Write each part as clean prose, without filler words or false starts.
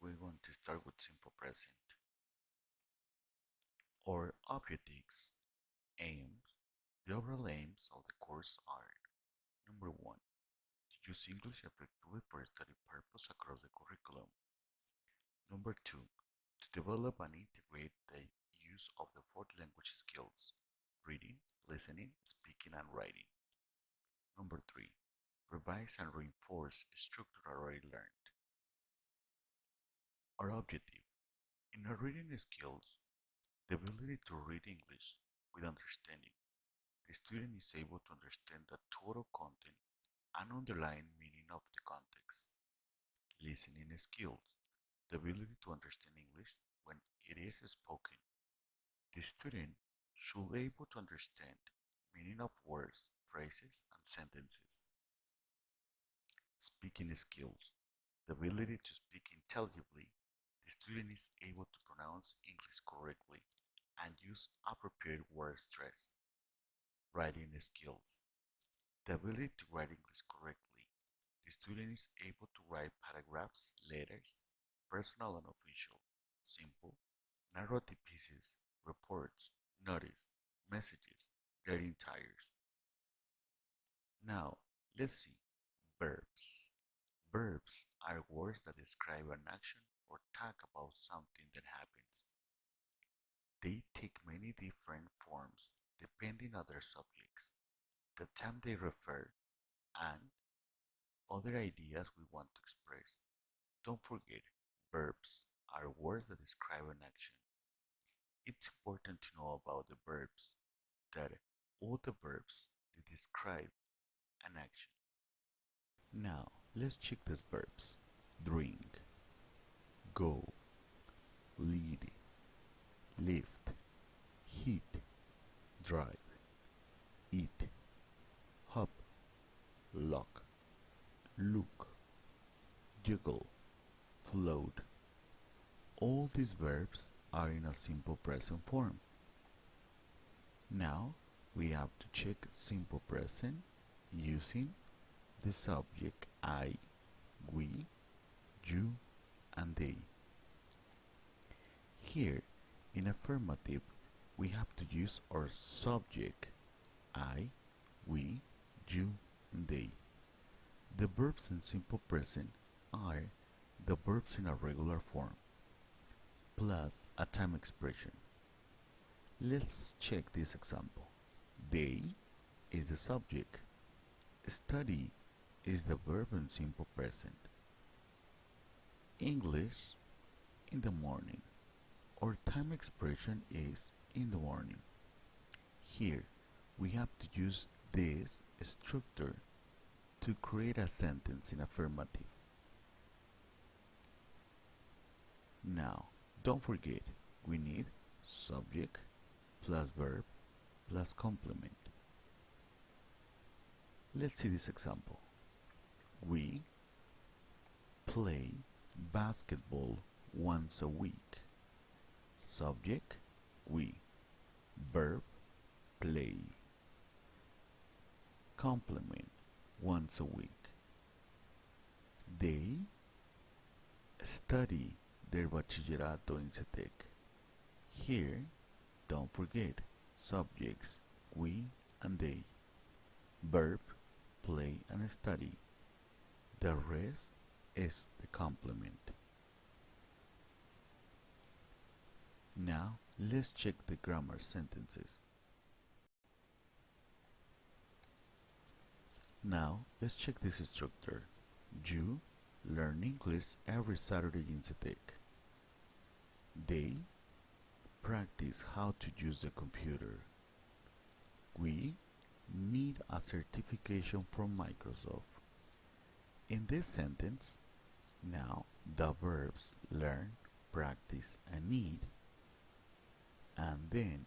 we're going to start with simple present. Our objectives, aims. The overall aims of the course are: number one, to use English effectively for study purpose across the curriculum. Number two, to develop and integrate the use of the four language skills: reading, listening, speaking, and writing. Number three, revise and reinforce structure already learned. Our objective in our reading skills, the ability to read English with understanding. The student is able to understand the total content and underlying meaning of the context. Listening skills, the ability to understand English when it is spoken. The student should be able to understand meaning of words, phrases, and sentences. Speaking skills, the ability to speak intelligibly. The student is able to pronounce English correctly and use appropriate word stress. Writing skills, the ability to write English correctly. The student is able to write paragraphs, letters, personal and official, simple, narrative pieces, reports, notice, messages, their entires. Now, let's see. Verbs. Verbs are words that describe an action or talk about something that happens. They take many different forms depending on their subjects, the time they refer, and other ideas we want to express. Don't forget, verbs are words that describe an action. It's important to know about the verbs that all the verbs they describe an action. Now, let's check these verbs. Drink, go, lead, lift, heat, drive, eat, hop, lock, look, juggle, float. All these verbs are in a simple present form. Now we have to check simple present using the subject I, we, you, and they. Here, in affirmative, we have to use our subject I, we, you, and they. The verbs in simple present are the verbs in a regular form, plus a time expression. Let's check this example. They is the subject. Study is the verb in simple present. English in the morning. Our time expression is in the morning. Here we have to use this structure to create a sentence in affirmative. Now, don't forget, we need subject plus verb plus complement. Let's see this example. We play basketball once a week. Subject, we. Verb, play. Complement, once a week. They study their bachillerato in CETEC. Here, don't forget, subjects, we and they. Verb, play and study. The rest is the complement. Now, let's check the grammar sentences. Now, let's check this structure. You learn English every Saturday in CETEC. They practice how to use the computer. We need a certification from Microsoft. In this sentence, now the verbs learn, practice, and need, and then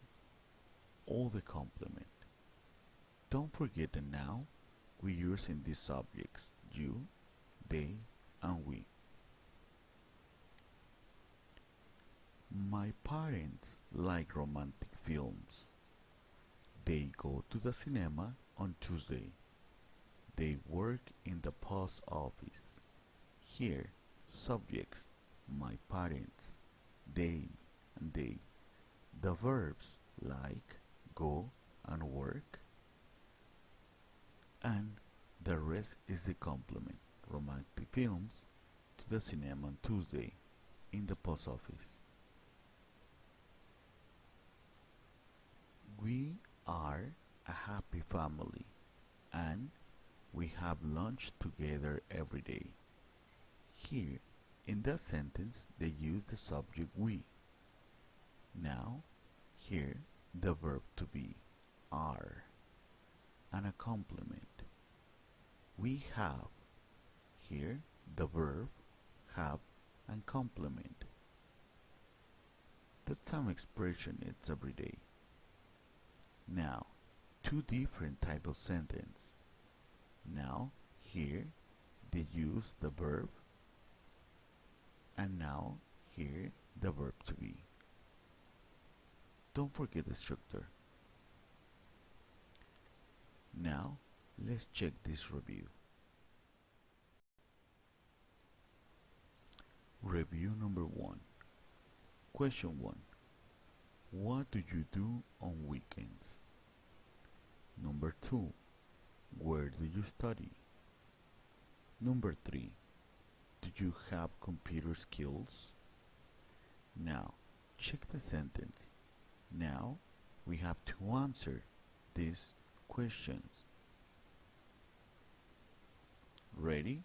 all the complement. Don't forget the now we use in these subjects: you, they, and we. My parents like romantic films. They go to the cinema on Tuesday. They work in the post office. Here, subjects, my parents, they and they. The verbs like, go and work, and the rest is the complement. Romantic films, to the cinema on Tuesday, in the post office. We are a happy family, and we have lunch together every day. Here, in that sentence, they use the subject we. Now, here, the verb to be, are, and a complement. We have, here, the verb, have, and complement. The time expression is every day. Now, two different types of sentence. Now, here, they use the verb, and now, here, the verb to be. Don't forget the structure. Now, let's check this review. Review number 1. Question 1. What do you do on weekends? Number 2. Where do you study? Number 3. Do you have computer skills? Now, check the sentence. Now, we have to answer these questions. Ready?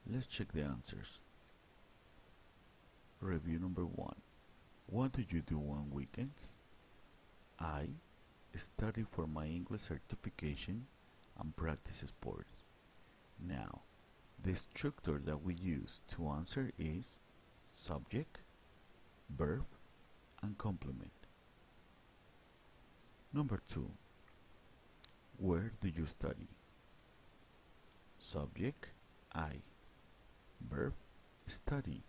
Let's check the answers. Review number 1. What do you do on weekends? I study for my English certification and practice sports. Now, the structure that we use to answer is subject, verb, and complement. Number 2. Where do you study? Subject, I. Verb, study.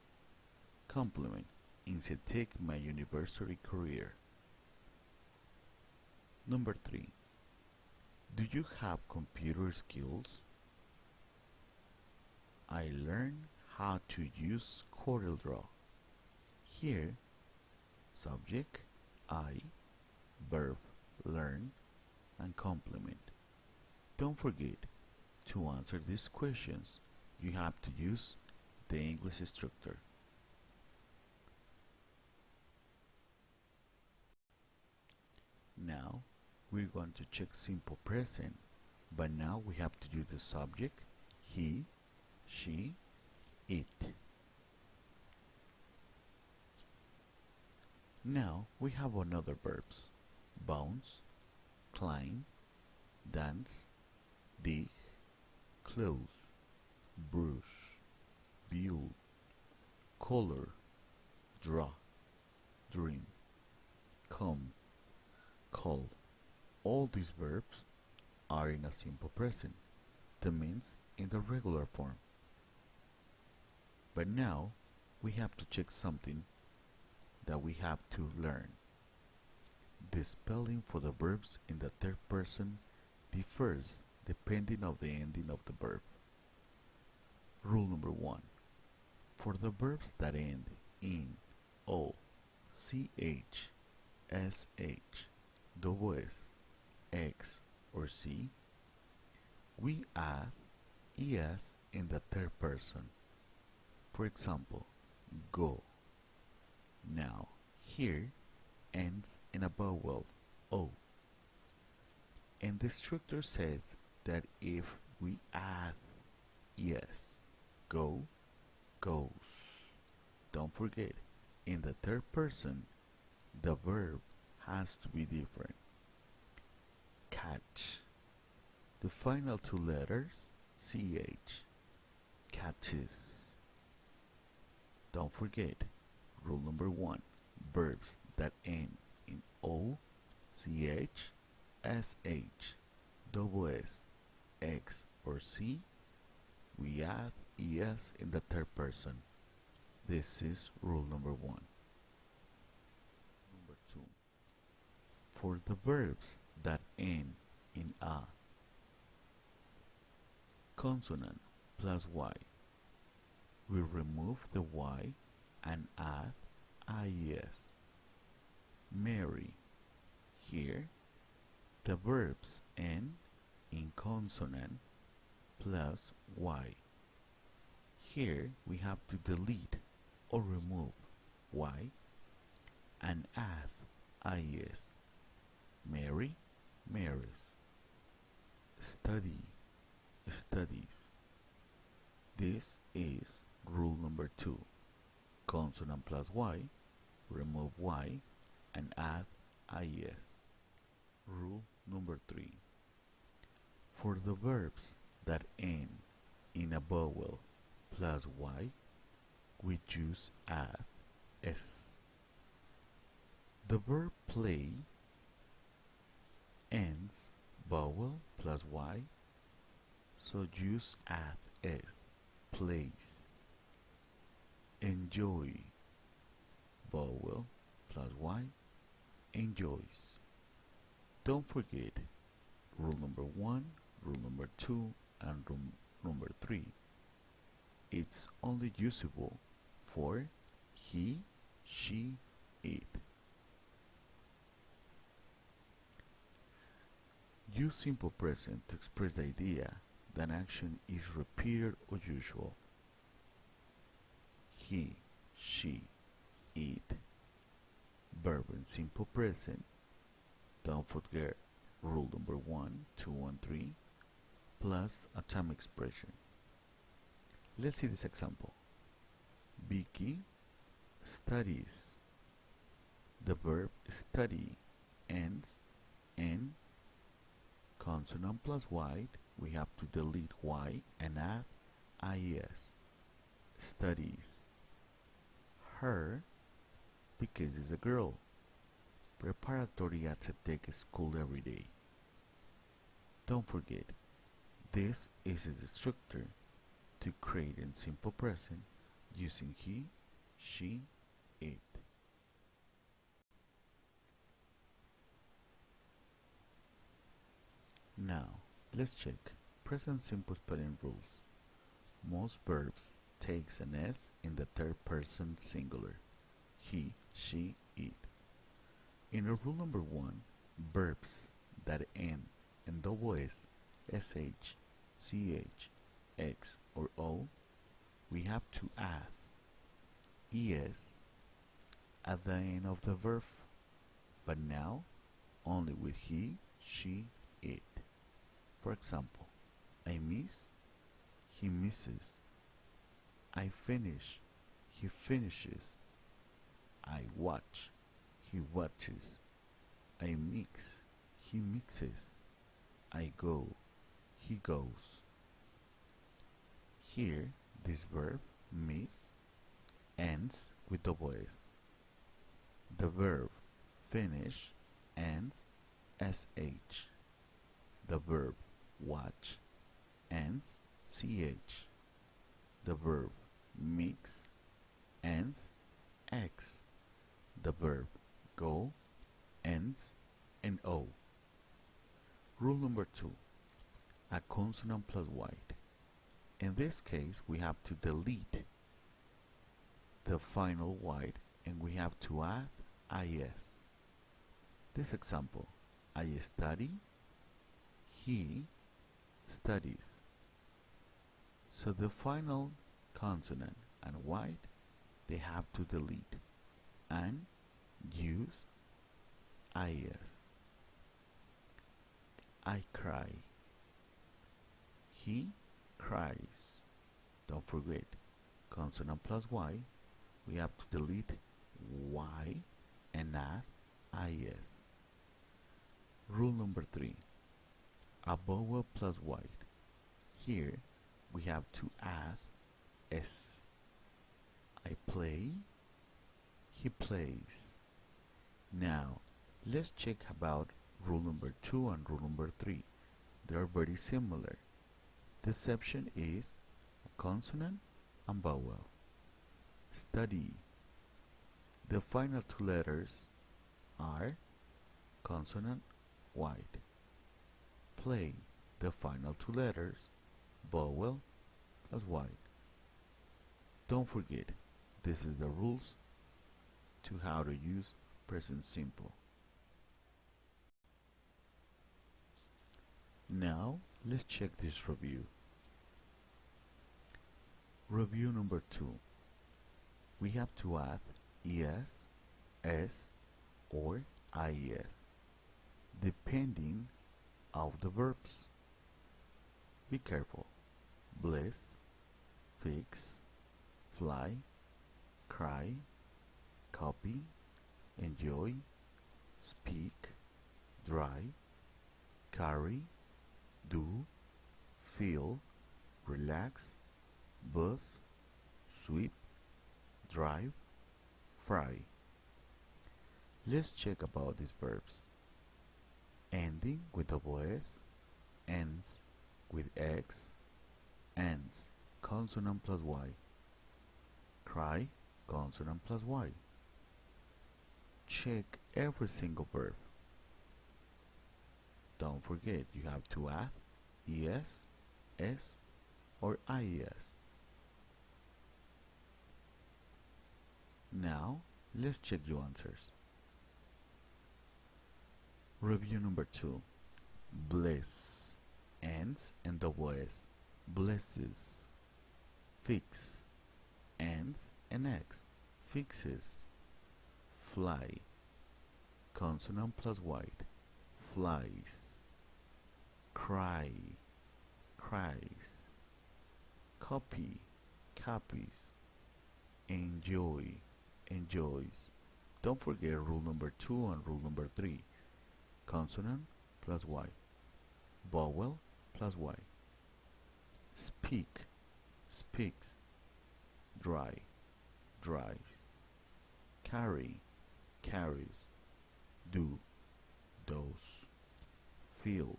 Complement, instead take my university career. Number 3. Do you have computer skills? I learn how to use CorelDRAW. Here, subject, I, verb, learn, and complement. Don't forget, to answer these questions, you have to use the English structure. Now, we're going to check simple present, but now we have to use the subject, he, she, it. Now, we have another verbs, bounce, climb, dance, dig, close, brush, build, color, draw, dream, come, call. All these verbs are in a simple present. That means in the regular form. But now we have to check something that we have to learn. The spelling for the verbs in the third person differs depending on the ending of the verb. Rule number 1. For the verbs that end in O, CH, SH, double S, X, or C, we add ES in the third person. For example, go. Now, here ends in a vowel O. And the structure says that if we add ES, go, goes. Don't forget, in the third person, the verb has to be different. Catch. The final two letters, CH, catches. Don't forget, rule number 1, verbs that end in O, CH, SH, double S, X, or C, we add ES in the third person. This is rule number 1. Number 2. For the verbs that end in A, consonant plus Y, we remove the Y and add IES. Marry. Here, the verbs end in consonant plus Y. Here we have to delete or remove Y and add IES. Marry, marries. Study, studies. This is rule number 2. Consonant plus Y, remove Y, and add IES. Rule number 3. For the verbs that end in a vowel plus Y, we use add S. The verb play ends vowel plus Y, so use add S. Plays. Enjoy, vowel plus Y, enjoys. Don't forget rule number 1, rule number 2, and rule number 3. It's only usable for he, she, it. Use simple present to express the idea that an action is repeated or usual. He, she, it. Verb in simple present. Don't forget rule number 1, 2, and 3, plus a time expression. Let's see this example. Vicki studies. The verb study ends in consonant plus Y. We have to delete Y and add IES. Studies. Her, because it's a girl. Preparatory at a tech school every day. Don't forget, this is the structure to create in simple present using he, she, it. Now, let's check present simple spelling rules. Most verbs takes an S in the third person singular. He, she, it. In rule number 1, verbs that end in double S, SH, CH, X, or O, we have to add ES at the end of the verb, but now only with he, she, it. For example, I miss, he misses. I finish, he finishes. I watch, he watches. I mix, he mixes. I go, he goes. Here, this verb, miss, ends with double S. The verb finish ends SH. The verb watch ends CH. The verb mix ends X. The verb go ends in O. Rule number 2. A consonant plus Y. In this case, we have to delete the final Y and we have to add IS. This example, I study, he studies. So the final consonant and Y, they have to delete and use IS. I cry. He cries. Don't forget, consonant plus Y, we have to delete Y and add IS. Rule number 3. A vowel plus Y. Here we have to add S. I play, he plays. Now, let's check about rule number 2 and rule number 3. They are very similar. The exception is a consonant and vowel. Study. The final two letters are consonant, white. Play. The final two letters, vowel plus white. Don't forget, This is the rules to how to use present simple. Now let's check this review. Review number 2. We have to add es, s, or ies, depending of the verbs. Be careful. Bless, fix, fly, cry, copy, enjoy, speak, drive, carry, do, feel, relax, bus, sweep, drive, fry. Let's check about these verbs. Ending with double S, ends with X, ends consonant plus Y. Cry, consonant plus Y. Check every single verb. Don't forget you have to add es, s, or ies. Now let's check your answers. Review number 2. Bless, ends and double S, blesses. Fix, ends and X, fixes. Fly, consonant plus white, flies. Cry, cries. Copy, copies. Enjoy, enjoys. Don't forget rule number 2 and rule number 3. Consonant plus Y, vowel plus Y. Speak, speaks. Dry, dries. Carry, carries. Do, does. Feel,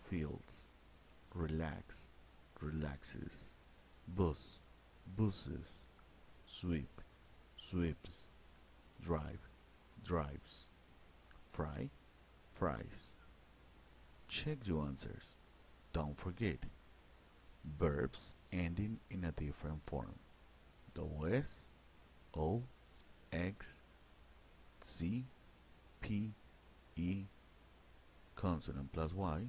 feels. Relax, relaxes. Bus, buses. Sweep, sweeps. Drive, drives. Fry, fries. Check your answers. Don't forget verbs ending in a different form. Double S, O, X, C, P, E, consonant plus Y,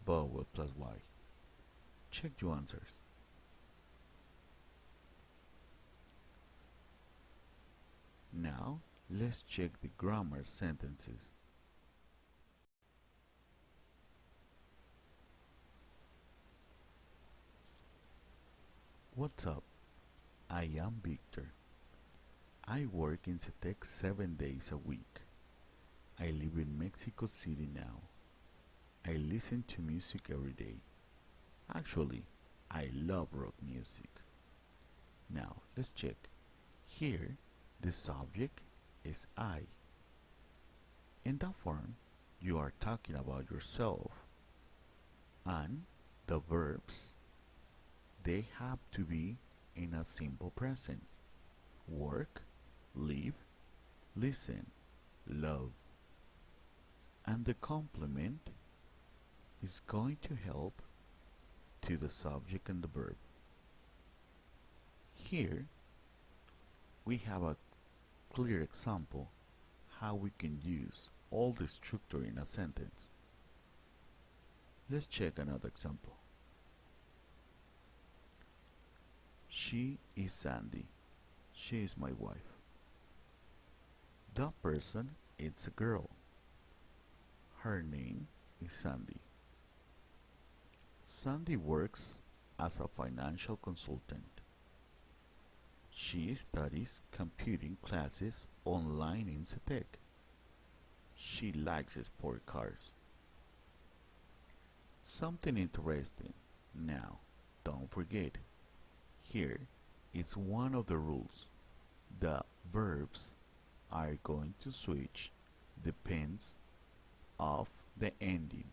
vowel plus Y. Check your answers. Now let's check the grammar sentences. What's up? I am Victor. I work in Zetec 7 days a week. I live in Mexico City now. I listen to music every day. Actually, I love rock music. Now, let's check. Here, the subject is I. In that form, you are talking about yourself. And the verbs, they have to be in a simple present. Work, live, listen, love. And the complement is going to help to the subject and the verb. Here, we have a clear example how we can use all the structure in a sentence. Let's check another example. She is Sandy. She is my wife. That person is a girl. Her name is Sandy. Sandy works as a financial consultant. She studies computing classes online in Zetec. She likes sport cars. Something interesting. Now, don't forget, here it's one of the rules. The verbs are going to switch depends of the ending.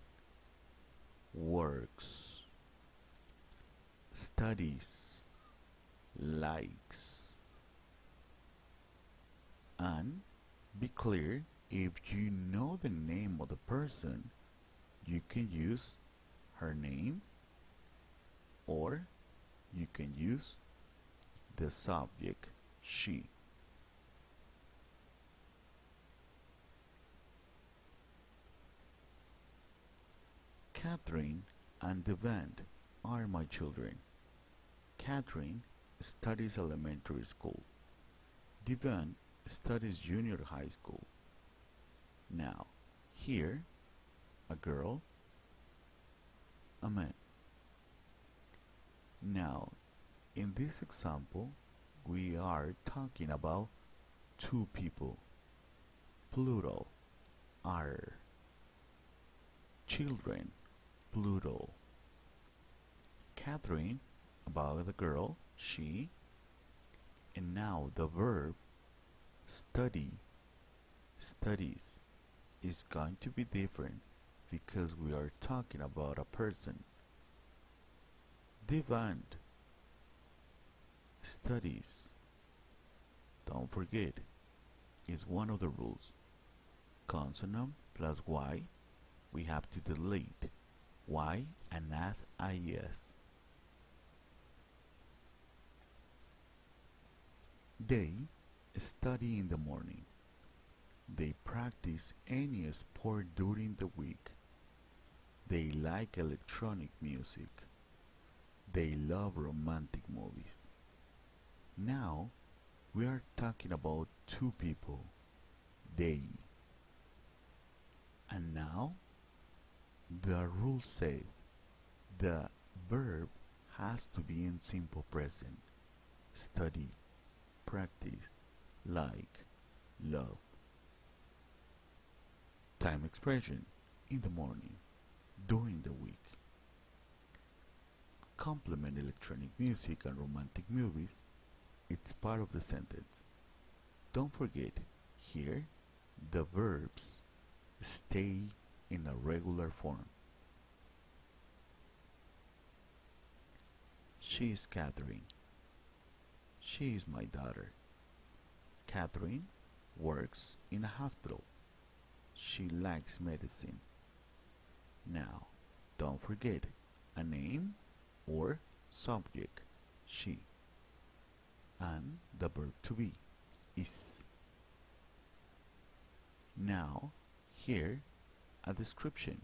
Works, studies, likes. And be clear, if you know the name of the person, you can use her name or you can use the subject she. Catherine and Devant are my children. Catherine studies elementary school. Devant studies junior high school. Now, here, a girl, a man. Now, in this example, we are talking about two people, plural, are, children, plural. Catherine, about the girl, she, and now the verb study, studies, is going to be different because we are talking about a person. Devant studies. Don't forget, is one of the rules. Consonant plus y, we have to delete y and add is. They study in the morning. They practice any sport during the week. They like electronic music. They love romantic movies. Now, we are talking about two people, they. And now, the rule says the verb has to be in simple present. Study, practice, like, love. Time expression, in the morning, during the week. Complement electronic music and romantic movies. It's part of the sentence. Don't forget, here, the verbs stay in a regular form. She is Catherine. She is my daughter. Catherine works in a hospital. She likes medicine. Now, don't forget a name or subject, she, and the verb to be, is. Now, here, a description.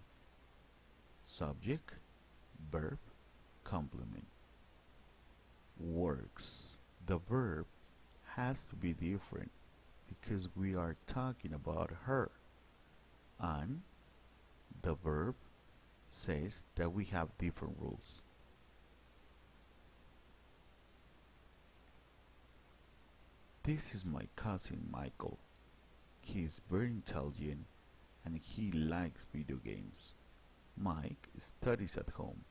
Subject, verb, complement. Works. The verb has to be different because we are talking about her. And the verb says that we have different rules. This is my cousin Michael. He is very intelligent and he likes video games. Mike studies at home.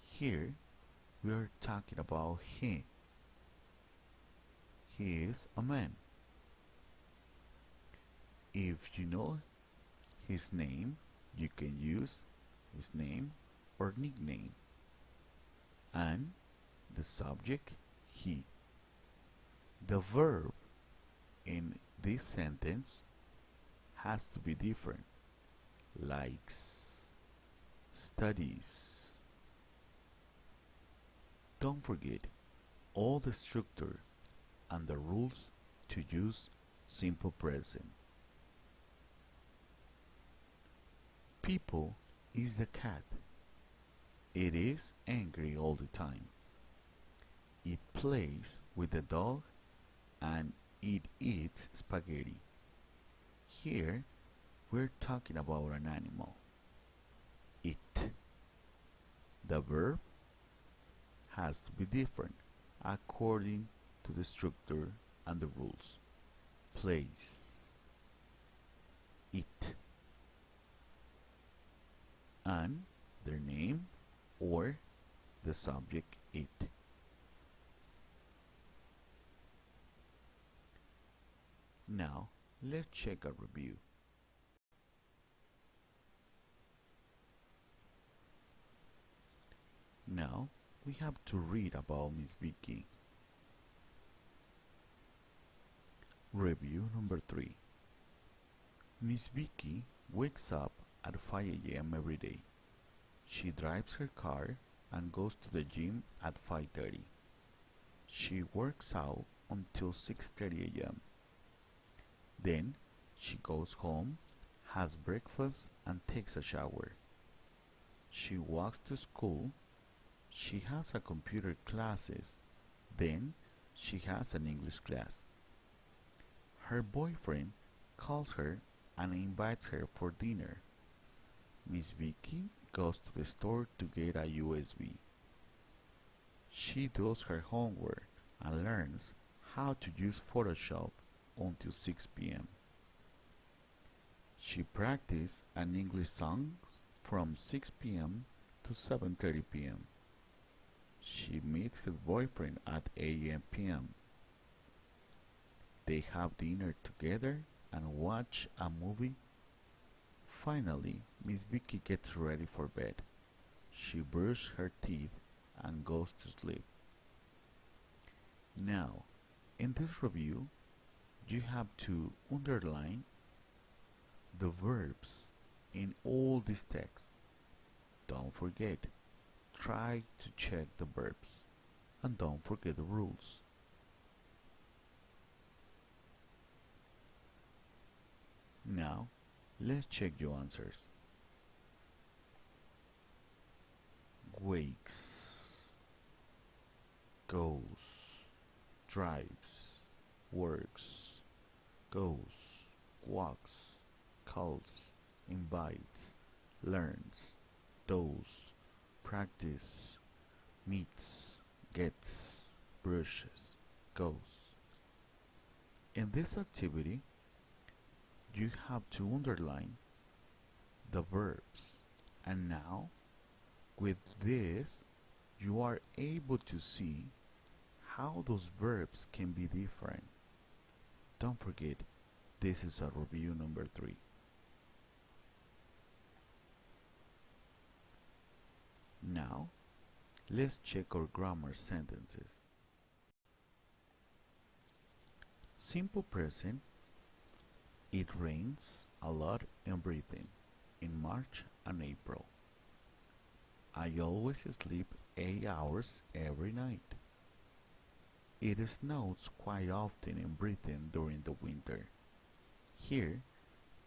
Here we are talking about he. He is a man. If you know his name, you can use his name or nickname. And the subject, he. The verb in this sentence has to be different. Likes, studies. Don't forget all the structure and the rules to use simple present. People is the cat. It is angry all the time. It plays with the dog and it eats spaghetti. Here we're talking about an animal. It. The verb has to be different according to the structure and the rules. Plays. It. And their name or the subject it. Now, let's check a review. Now, we have to read about Miss Vicki. Review number 3. Miss Vicki wakes up at 5 a.m. every day. She drives her car and goes to the gym at 5:30. She works out until 6:30 a.m. Then she goes home, has breakfast, and takes a shower. She walks to school. She has a computer classes. Then she has an English class. Her boyfriend calls her and invites her for dinner. Miss Vicky goes to the store to get a USB. She does her homework and learns how to use Photoshop until 6 p.m. She practices an English song from 6 p.m. to 7:30 p.m. She meets her boyfriend at 8 p.m. They have dinner together and watch a movie. Finally, Miss Vicky gets ready for bed. She brushes her teeth and goes to sleep. Now, in this review, you have to underline the verbs in all this text. Don't forget, try to check the verbs and don't forget the rules. Now, let's check your answers. Wakes, goes, drives, works, goes, walks, calls, invites, learns, does, practice, meets, gets, brushes, goes. In this activity, you have to underline the verbs, and now with this you are able to see how those verbs can be different. Don't forget, this is a review number 3. Now, let's check our grammar sentences. Simple present. It rains a lot in Britain in March and April. I always sleep 8 hours every night. It snows quite often in Britain during the winter. Here,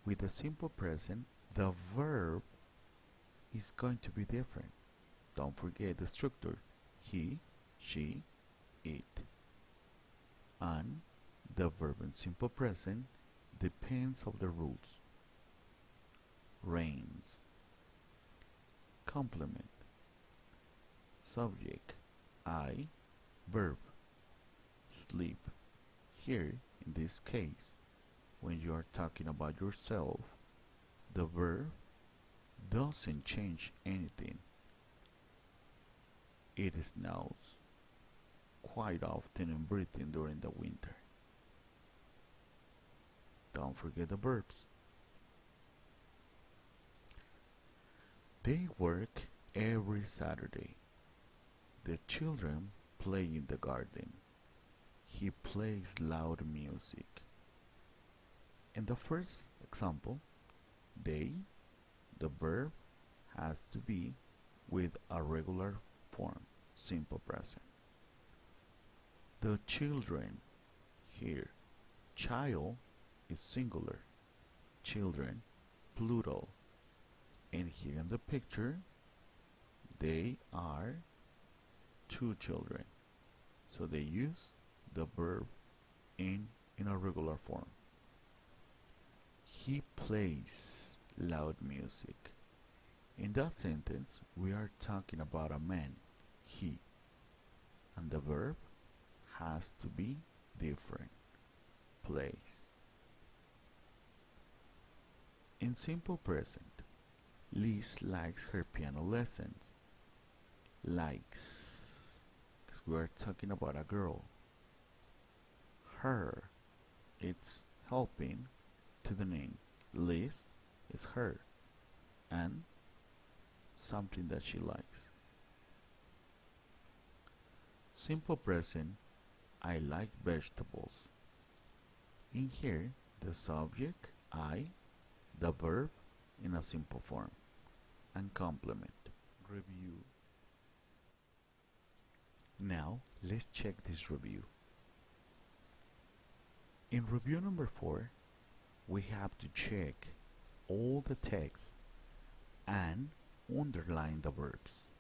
with the simple present, the verb is going to be different. Don't forget the structure: he, she, it. And the verb in simple present depends on the rules. Rains. Complement. Subject, I, verb, sleep. Here, in this case, when you are talking about yourself, the verb doesn't change anything. It snows quite often in Britain during the winter. Don't forget the verbs. They work every Saturday. The children play in the garden. He plays loud music. In the first example, they, the verb, has to be with a regular form, simple present. The children, here, child is singular, children, plural. And here in the picture, they are 2 children. So they use the verb in a regular form. He plays loud music. In that sentence, we are talking about a man, he, and the verb has to be different, plays. In simple present, Liz likes her piano lessons. Likes, because we are talking about a girl. Her, it's helping to the name. Liz is her, and something that she likes. Simple present, I like vegetables. In here, the subject, I, the verb in a simple form, and complement. Review. Now, let's check this review. In review number 4, we have to check all the text and underline the verbs.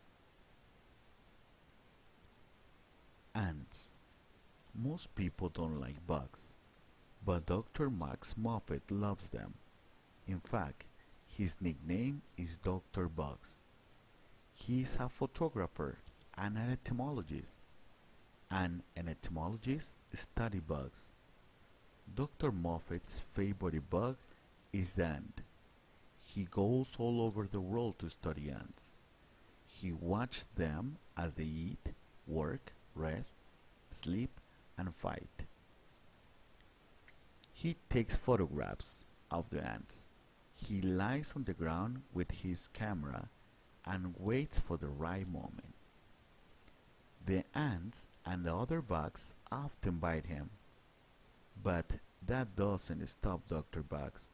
Ants. Most people don't like bugs, but Dr. Max Moffat loves them. In fact, his nickname is Dr. Bugs. He is a photographer and an entomologist. An entomologist study bugs. Dr. Moffat's favorite bug is the ant. He goes all over the world to study ants. He watches them as they eat, work, rest, sleep, and fight. He takes photographs of the ants. He lies on the ground with his camera and waits for the right moment. The ants and the other bugs often bite him, but that doesn't stop Dr. Bugs.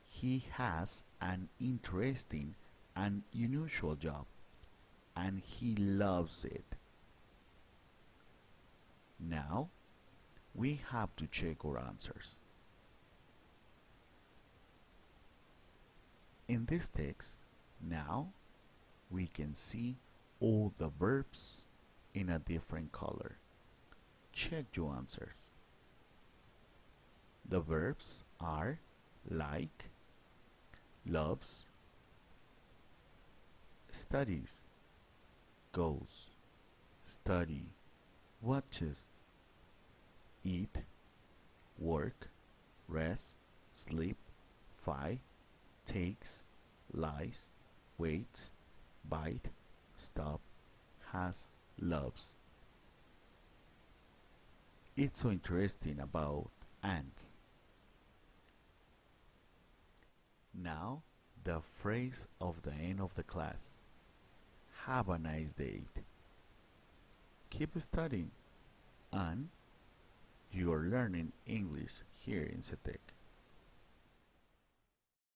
He has an interesting and unusual job, and he loves it. Now, we have to check our answers. In this text, now, we can see all the verbs in a different color. Check your answers. The verbs are like, loves, studies, goes, study, watches, eat, work, rest, sleep, fight, takes, lies, waits, bite, stop, has, loves. It's so interesting about ants. Now, the phrase of the end of the class. Have a nice day. Keep studying, and you are learning English here in CETEC.